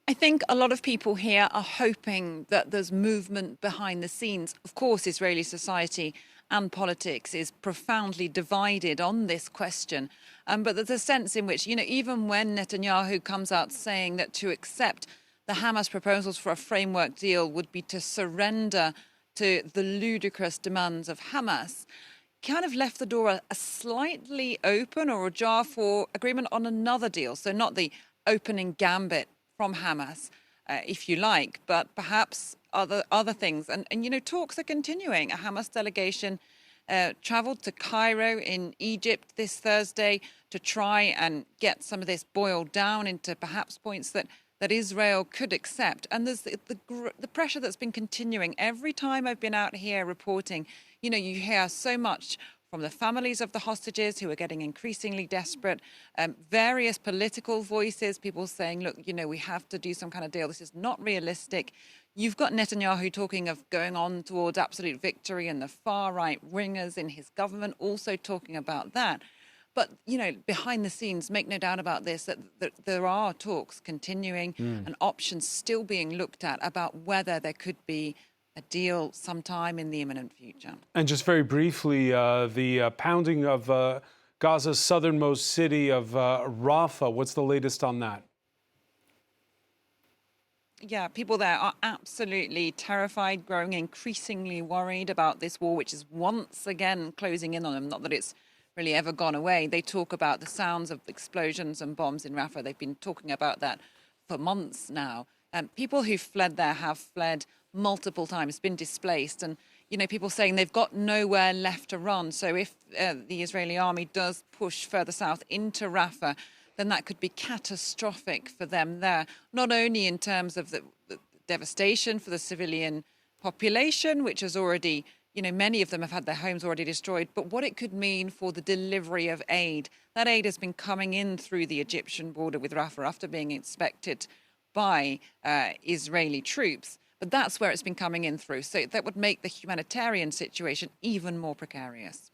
I think a lot of people here are hoping that there's movement behind the scenes. Of course, Israeli society and politics is profoundly divided on this question. But there's a sense in which, even when Netanyahu comes out saying that to accept the Hamas proposals for a framework deal would be to surrender to the ludicrous demands of Hamas, kind of left the door a slightly open or ajar for agreement on another deal. So not the opening gambit from Hamas, if you like, but perhaps other things. And talks are continuing. A Hamas delegation travelled to Cairo in Egypt this Thursday to try and get some of this boiled down into perhaps points that Israel could accept. And there's the pressure that's been continuing. Every time I've been out here reporting, you hear so much from the families of the hostages who are getting increasingly desperate, various political voices, people saying, look, we have to do some kind of deal. This is not realistic. You've got Netanyahu talking of going on towards absolute victory, and the far-right wingers in his government also talking about that. But, behind the scenes, make no doubt about this, that there are talks continuing and options still being looked at about whether there could be a deal sometime in the imminent future. And just very briefly, the pounding of Gaza's southernmost city of Rafah, what's the latest on that? Yeah, people there are absolutely terrified, growing increasingly worried about this war, which is once again closing in on them. Not that it's really ever gone away. They talk about the sounds of explosions and bombs in Rafah. They've been talking about that for months now. People who fled there have fled multiple times, been displaced. And, people saying they've got nowhere left to run. So if the Israeli army does push further south into Rafah, then that could be catastrophic for them there, not only in terms of the devastation for the civilian population, which has already, many of them have had their homes already destroyed, but what it could mean for the delivery of aid. That aid has been coming in through the Egyptian border with Rafah after being inspected by Israeli troops. But that's where it's been coming in through. So that would make the humanitarian situation even more precarious.